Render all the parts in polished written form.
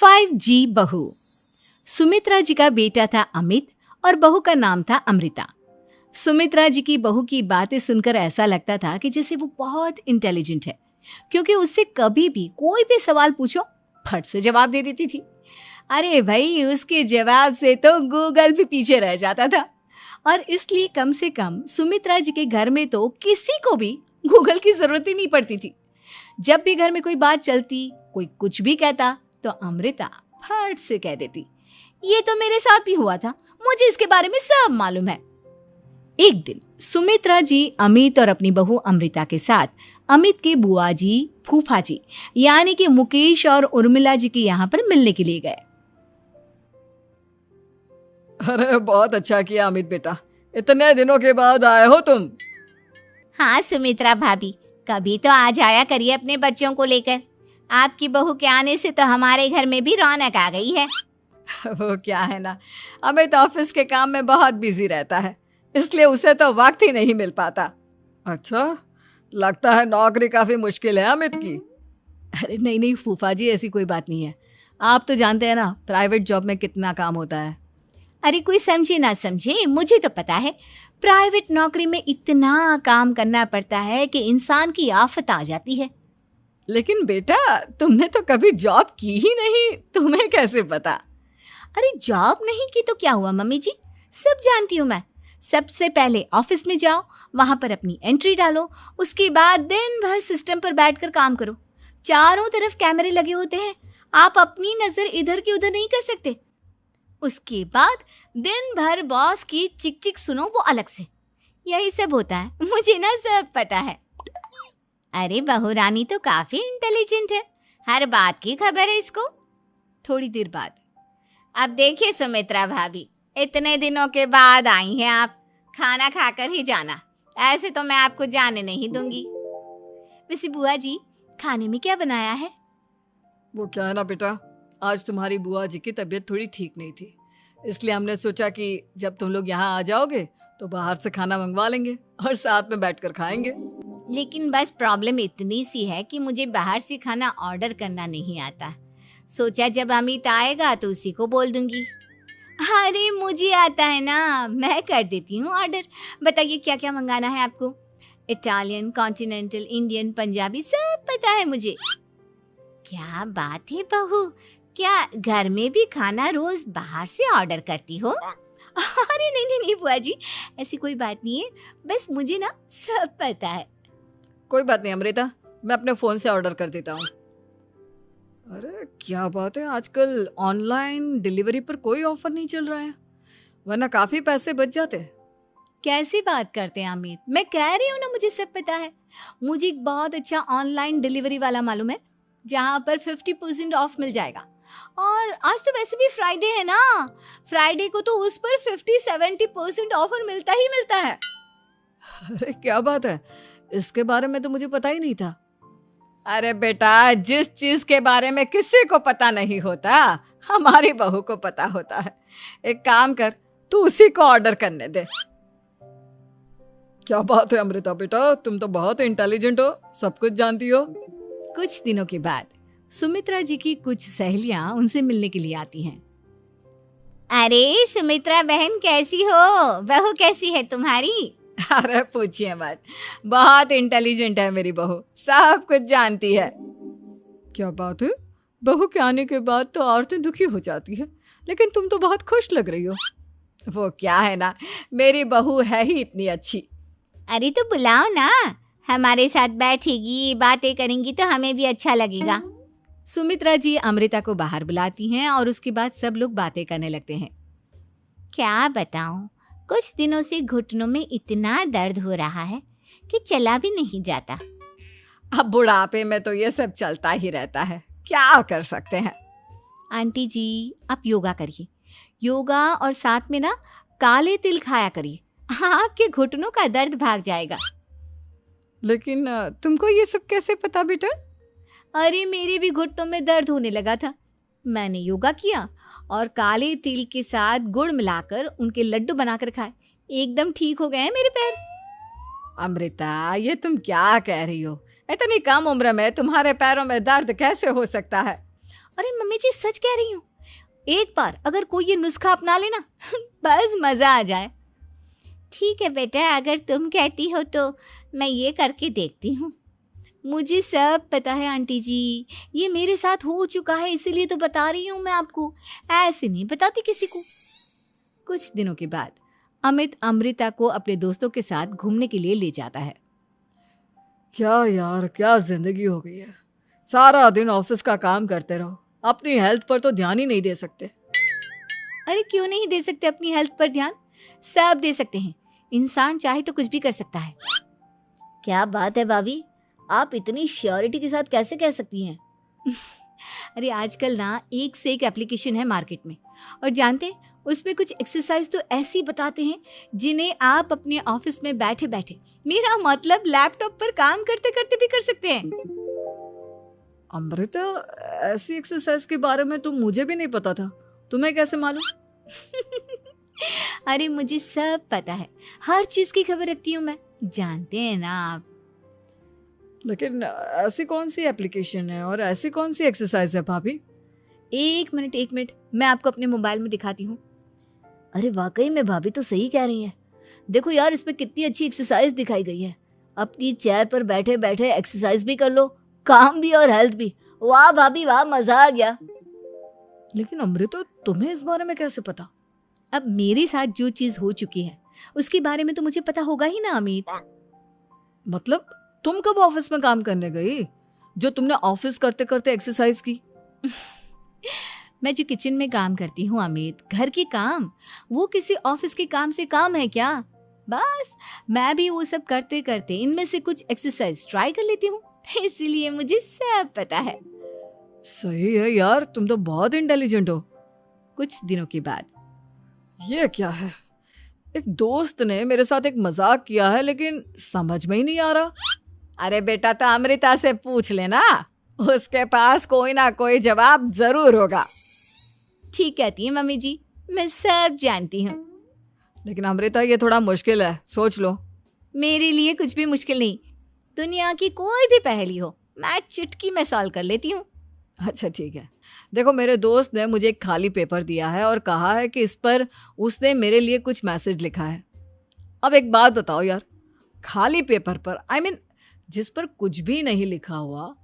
5G बहू। सुमित्रा जी का बेटा था अमित और बहू का नाम था अमृता। सुमित्रा जी की बहू की बातें सुनकर ऐसा लगता था कि जैसे वो बहुत इंटेलिजेंट है, क्योंकि उससे कभी भी कोई भी सवाल पूछो फट से जवाब दे देती थी। अरे भाई, उसके जवाब से तो गूगल भी पीछे रह जाता था। और इसलिए कम से कम सुमित्रा जी के घर में तो किसी को भी गूगल की जरूरत ही नहीं पड़ती थी। जब भी घर में कोई बात चलती, कोई कुछ भी कहता, तो अमृता फट से कह देती, ये तो मेरे साथ भी हुआ था, मुझे इसके बारे में सब मालूम है। एक दिन सुमित्रा जी अमित और अपनी बहू अमृता के साथ अमित के बुआ जी, फूफा जी यानी कि मुकेश और उर्मिला जी के यहाँ पर मिलने के लिए गए। अरे बहुत अच्छा किया अमित बेटा, इतने दिनों के बाद आए हो तुम। हाँ सुमित्रा भाभी, कभी तो आ जाया करिए अपने बच्चों को लेकर। आपकी बहू के आने से तो हमारे घर में भी रौनक आ गई है। वो क्या है ना, अमित ऑफिस के काम में बहुत बिजी रहता है, इसलिए उसे तो वक्त ही नहीं मिल पाता। अच्छा, लगता है नौकरी काफी मुश्किल है अमित की। अरे नहीं फूफा जी, ऐसी कोई बात नहीं है। आप तो जानते हैं ना प्राइवेट जॉब में कितना काम होता है। अरे कोई समझे ना समझे, मुझे तो पता है प्राइवेट नौकरी में इतना काम करना पड़ता है कि इंसान की आफत आ जाती है। लेकिन बेटा, तुमने तो कभी जॉब की ही नहीं, तुम्हें कैसे पता? अरे जॉब नहीं की तो क्या हुआ मम्मी जी, सब जानती हूँ मैं। सबसे पहले ऑफिस में जाओ, वहां पर अपनी एंट्री डालो, उसके बाद दिन भर सिस्टम पर बैठकर काम करो। चारों तरफ कैमरे लगे होते हैं, आप अपनी नजर इधर की उधर नहीं कर सकते। उसके बाद दिन भर बॉस की चिक चिक सुनो, वो अलग से। यही सब होता है, मुझे ना सब पता है। अरे बहू रानी तो काफी इंटेलिजेंट है, हर बात की खबर है इसको। थोड़ी देर बाद, अब देखिए सुमित्रा भाभी, इतने दिनों के बाद आई हैं आप, खाना खाकर ही जाना, ऐसे तो मैं आपको जाने नहीं दूंगी। वैसे बुआ जी, खाने में क्या बनाया है? वो क्या है ना बेटा, आज तुम्हारी बुआ जी की तबीयत थोड़ी ठीक नहीं थी, इसलिए हमने सोचा कि जब तुम लोग यहाँ आ जाओगे तो बाहर से खाना मंगवा लेंगे और साथ में बैठकर खाएंगे। लेकिन बस प्रॉब्लम इतनी सी है कि मुझे बाहर से खाना ऑर्डर करना नहीं आता। सोचा जब अमित आएगा तो उसी को बोल दूंगी। अरे मुझे आता है ना, मैं कर देती हूँ ऑर्डर। बताइए क्या क्या मंगाना है आपको? इटालियन, कॉन्टिनेंटल, इंडियन, पंजाबी, सब पता है मुझे। क्या बात है बहू, क्या घर में भी खाना रोज बाहर से ऑर्डर करती हो? अरे नहीं बुआ जी, ऐसी कोई बात नहीं है, बस मुझे ना सब पता है। कोई बात नहीं अमृता, मैं अपने फोन से ऑर्डर कर देता हूँ। अरे क्या बात है, आजकल ऑनलाइन डिलीवरी पर कोई ऑफर नहीं चल रहा है, वरना काफी पैसे बच जाते हैं। कैसी बात करते हैं अमित, मैं कह रही हूँ ना मुझे सब पता है। मुझे एक बहुत अच्छा ऑनलाइन डिलीवरी वाला मालूम है, जहाँ पर 50% ऑफ मिल जाएगा। और आज तो वैसे भी फ्राइडे है ना, फ्राइडे को तो उस पर 50-70% ऑफर मिलता ही मिलता है। अरे क्या बात है, इसके बारे में तो मुझे पता ही नहीं था। अरे बेटा, जिस चीज के बारे में किसी को पता नहीं होता, हमारी बहू को पता होता है। एक काम कर, तू उसी को ऑर्डर करने दे। क्या बात है अमृता बेटा, तुम तो बहुत इंटेलिजेंट हो, सब कुछ जानती हो। कुछ दिनों के बाद सुमित्रा जी की कुछ सहेलियां उनसे मिलने के लिए आती हैं। अरे सुमित्रा बहन कैसी हो, बहू कैसी है तुम्हारी? अरे पूछिए मत, बहुत इंटेलिजेंट है मेरी बहू, सब कुछ जानती है। क्या बात है, बहू के आने के बाद तो औरतें दुखी हो जाती है, लेकिन तुम तो बहुत खुश लग रही हो। वो क्या है ना, मेरी बहू है ही इतनी अच्छी। अरे तो बुलाओ ना, हमारे साथ बैठेगी, बातें करेंगी तो हमें भी अच्छा लगेगा। सुमित्रा जी अमृता को बाहर बुलाती हैं और उसके बाद सब लोग बातें करने लगते हैं। क्या बताऊं, कुछ दिनों से घुटनों में इतना दर्द हो रहा है कि चला भी नहीं जाता। अब बुढ़ापे में तो ये सब चलता ही रहता है, क्या कर सकते हैं। आंटी जी, आप योगा करिए, योगा और साथ में ना काले तिल खाया करिए, आपके घुटनों का दर्द भाग जाएगा। लेकिन तुमको ये सब कैसे पता बेटा? अरे मेरे भी घुटनों में दर्द होने लगा था, मैंने योगा किया और काले तिल के साथ गुड़ मिलाकर उनके लड्डू बनाकर खाए, एकदम ठीक हो गए हैं मेरे पैर। अमृता, ये तुम क्या कह रही हो? इतनी कम उम्र में तुम्हारे पैरों में दर्द कैसे हो सकता है? अरे मम्मी जी सच कह रही हूँ, एक बार अगर कोई ये नुस्खा अपना लेना बस मजा आ जाए। ठीक है बेटा, अगर तुम कहती हो तो मैं ये करके देखती हूँ। मुझे सब पता है आंटी जी, ये मेरे साथ हो चुका है, इसीलिए तो बता रही हूँ मैं आपको, ऐसे नहीं बताती किसी को। कुछ दिनों के बाद अमित अमृता को अपने दोस्तों के साथ घूमने के लिए ले जाता है। क्या यार, क्या जिंदगी हो गई है। सारा दिन ऑफिस का काम करते रहो, अपनी हेल्थ पर तो ध्यान ही नहीं दे सकते। अरे क्यों नहीं दे सकते अपनी हेल्थ पर ध्यान, सब दे सकते हैं। इंसान चाहे तो कुछ भी कर सकता है। क्या बात है भाभी, आप इतनी श्योरिटी के साथ कैसे कह सकती हैं? अरे आजकल ना एक से एक एप्लीकेशन है मार्केट में, और जानते हैं उसमें कुछ एक्सरसाइज तो ऐसी बताते हैं जिन्हें आप अपने ऑफिस में बैठे बैठे, मेरा मतलब लैपटॉप पर काम करते करते भी कर सकते हैं। अमृता, ऐसी एक्सरसाइज के बारे में तो मुझे भी नहीं पता था, तुम्हें कैसे मालूम? अरे मुझे सब पता है, हर चीज की खबर रखती हूँ मैं, जानते हैं ना आप। लेकिन ऐसी कौन सी एप्लीकेशन है और ऐसी कौन सी एक्सरसाइज है भाभी? एक मिनट, मैं आपको अपने मोबाइल में दिखाती हूँ। अरे वाकई में भाभी तो सही कह रही हैं। देखो यार, इसमें कितनी अच्छी एक्सरसाइज दिखाई गई है। अपनी चेयर पर बैठे बैठे एक्सरसाइज भी कर लो, काम भी और हेल्थ भी। वाह भाभी वाह, मजा आ गया। लेकिन अमृता, तुम्हें इस बारे में कैसे पता? अब मेरे साथ जो चीज हो चुकी है उसके बारे में तो मुझे पता होगा ही ना अमित। मतलब तुम कब ऑफिस में काम करने गई जो तुमने ऑफिस करते करते एक्सरसाइज की? मैं जो किचन में काम करती हूँ अमित, घर के काम, वो किसी ऑफिस के काम से काम है क्या? बस मैं भी वो सब करते करते इनमें से कुछ एक्सरसाइज ट्राई कर लेती हूँ, इसीलिए मुझे सब पता है। सही है यार, तुम तो बहुत इंटेलिजेंट हो। कुछ दिनों के बाद, ये क्या है, एक दोस्त ने मेरे साथ एक मजाक किया है लेकिन समझ में ही नहीं आ रहा। अरे बेटा, तो अमृता से पूछ लेना, उसके पास कोई ना कोई जवाब जरूर होगा। ठीक कहती है मम्मी जी, मैं सब जानती हूँ। लेकिन अमृता, ये थोड़ा मुश्किल है, सोच लो। मेरे लिए कुछ भी मुश्किल नहीं, दुनिया की कोई भी पहेली हो मैं चुटकी में सॉल्व कर लेती हूँ। अच्छा ठीक है, देखो मेरे दोस्त ने मुझे एक खाली पेपर दिया है और कहा है कि इस पर उसने मेरे लिए कुछ मैसेज लिखा है। अब एक बात बताओ यार, खाली पेपर पर, आई मीन जिस पर कुछ भी नहीं लिखा हुआ,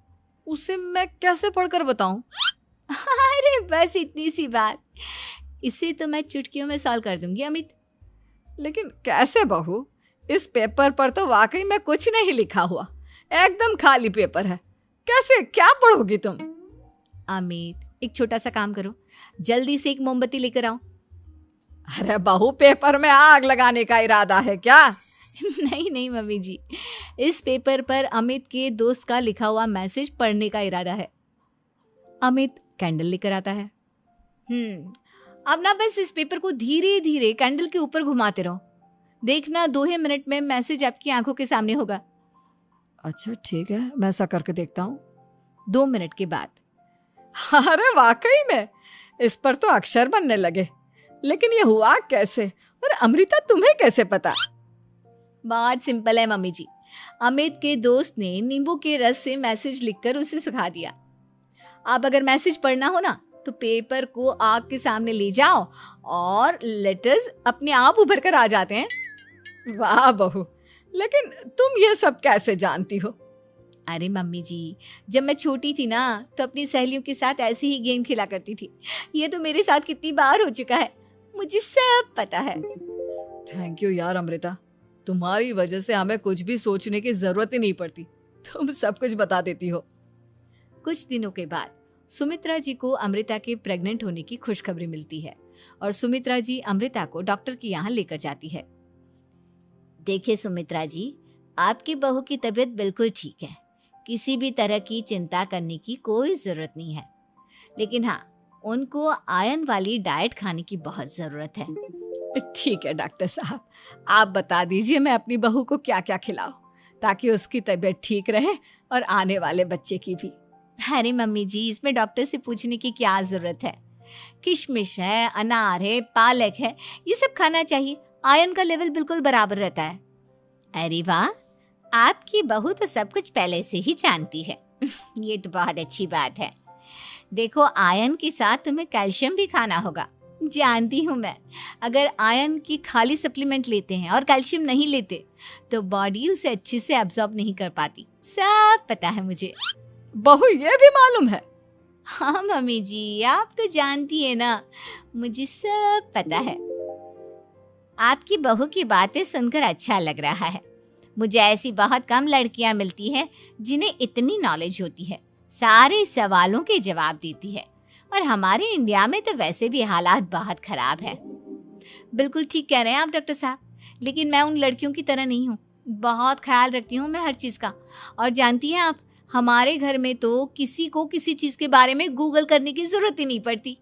उसे मैं कैसे पढ़कर बताऊं? अरे बस इतनी सी बात, इसे तो मैं चुटकियों में सॉल्व कर दूंगी अमित। लेकिन कैसे बहू, इस पेपर पर तो वाकई में कुछ नहीं लिखा हुआ, एकदम खाली पेपर है, कैसे, क्या पढ़ोगी तुम? अमित, एक छोटा सा काम करो, जल्दी से एक मोमबत्ती लेकर आओ। अरे बहू, पेपर में आग लगाने का इरादा है क्या? नहीं मम्मी जी, इस पेपर पर अमित के दोस्त का लिखा हुआ मैसेज पढ़ने का इरादा है। अमित कैंडल लेकर आता है। अब ना बस इस पेपर को धीरे धीरे कैंडल के ऊपर घुमाते रहो, देखना 2 ही मिनट में मैसेज आपकी आंखों के सामने होगा। अच्छा ठीक है, मैं ऐसा करके देखता हूँ। 2 मिनट के बाद, अरे वाकई में इस पर तो अक्षर बनने लगे, लेकिन ये हुआ कैसे? और अमृता, तुम्हें कैसे पता? बहुत सिंपल है मम्मी जी, अमित के दोस्त ने नींबू के रस से मैसेज लिखकर उसे सुखा दिया। अब अगर मैसेज पढ़ना हो ना तो पेपर को आग के सामने ले जाओ और लेटर्स अपने आप उभर कर आ जाते हैं। वाह बहू, लेकिन तुम ये सब कैसे जानती हो? अरे मम्मी जी, जब मैं छोटी थी ना तो अपनी सहेलियों के साथ ऐसे ही गेम खेला करती थी। ये तो मेरे साथ कितनी बार हो चुका है, मुझे सब पता है। थैंक यू यार अमृता, तुम्हारी वजह से हमें कुछ भी सोचने की जरूरत ही नहीं पड़ती, तुम सब कुछ बता देती हो। कुछ दिनों के बाद सुमित्रा जी को अमृता के प्रेग्नेंट होने की खुशखबरी मिलती है और सुमित्रा जी अमृता को डॉक्टर के यहाँ लेकर जाती है। देखिए सुमित्रा जी, आपकी बहू की तबीयत बिल्कुल ठीक है, किसी भी तरह की चिंता करने की कोई जरूरत नहीं है, लेकिन हाँ, उनको आयरन वाली डाइट खाने की बहुत जरूरत है। ठीक है डॉक्टर साहब, आप बता दीजिए मैं अपनी बहू को क्या क्या खिलाऊं ताकि उसकी तबीयत ठीक रहे और आने वाले बच्चे की भी। अरे मम्मी जी, इसमें डॉक्टर से पूछने की क्या जरूरत है, किशमिश है, अनार है, पालक है, ये सब खाना चाहिए, आयरन का लेवल बिल्कुल बराबर रहता है। अरे वाह, आपकी बहू तो सब कुछ पहले से ही जानती है। ये तो बहुत अच्छी बात है। देखो, आयरन के साथ तुम्हें कैल्शियम भी खाना होगा। जानती हूँ मैं, अगर आयरन की खाली सप्लीमेंट लेते हैं और कैल्शियम नहीं लेते तो बॉडी उसे अच्छे से एब्जॉर्ब नहीं कर पाती। सब पता है मुझे। बहू ये भी मालूम है? हाँ मम्मी जी, आप तो जानती है ना, मुझे सब पता है। आपकी बहू की बातें सुनकर अच्छा लग रहा है। मुझे ऐसी बहुत कम लड़कियां मिलती हैं जिन्हें इतनी नॉलेज होती है, सारे सवालों के जवाब देती है। और हमारे इंडिया में तो वैसे भी हालात बहुत खराब है। बिल्कुल ठीक कह रहे हैं आप डॉक्टर साहब, लेकिन मैं उन लड़कियों की तरह नहीं हूँ। बहुत ख्याल रखती हूँ मैं हर चीज़ का। और जानती हैं आप, हमारे घर में तो किसी को किसी चीज़ के बारे में गूगल करने की ज़रूरत ही नहीं पड़ती।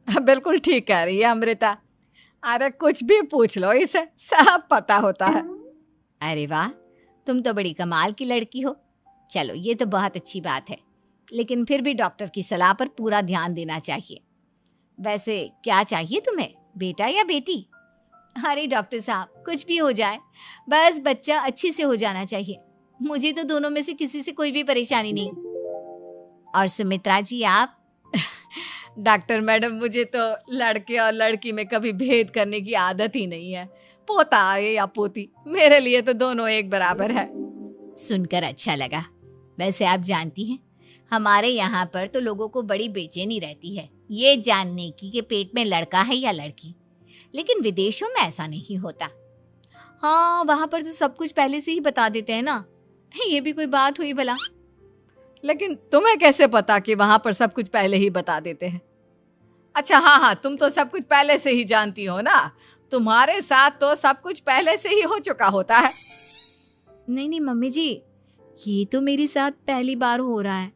बिल्कुल ठीक कह रही है अमृता। अरे कुछ भी पूछ लो, इसे सब पता होता है। अरे वाह, तुम तो बड़ी कमाल की लड़की हो। चलो, ये तो बहुत अच्छी बात है, लेकिन फिर भी डॉक्टर की सलाह पर पूरा ध्यान देना चाहिए। वैसे क्या चाहिए तुम्हें, बेटा या बेटी? अरे डॉक्टर साहब, कुछ भी हो जाए, बस बच्चा अच्छे से हो जाना चाहिए। मुझे तो दोनों में से किसी से कोई भी परेशानी नहीं। और सुमित्रा जी, आप? डॉक्टर मैडम, मुझे तो लड़के और लड़की में कभी भेद करने की आदत ही नहीं है। पोता आए या पोती, मेरे लिए तो दोनों एक बराबर है। सुनकर अच्छा लगा। वैसे आप जानती हैं, हमारे यहाँ पर तो लोगों को बड़ी बेचैनी रहती है ये जानने की कि पेट में लड़का है या लड़की, लेकिन विदेशों में ऐसा नहीं होता। हाँ, वहाँ पर तो सब कुछ पहले से ही बता देते हैं ना। ये भी कोई बात हुई भला? लेकिन तुम्हें कैसे पता कि वहां पर सब कुछ पहले ही बता देते हैं? अच्छा हाँ, तुम तो सब कुछ पहले से ही जानती हो ना। तुम्हारे साथ तो सब कुछ पहले से ही हो चुका होता है। नहीं मम्मी जी, ये तो मेरे साथ पहली बार हो रहा है,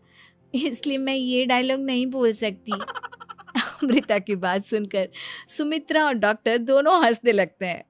इसलिए मैं ये डायलॉग नहीं बोल सकती। अमृता की बात सुनकर सुमित्रा और डॉक्टर दोनों हंसने लगते हैं।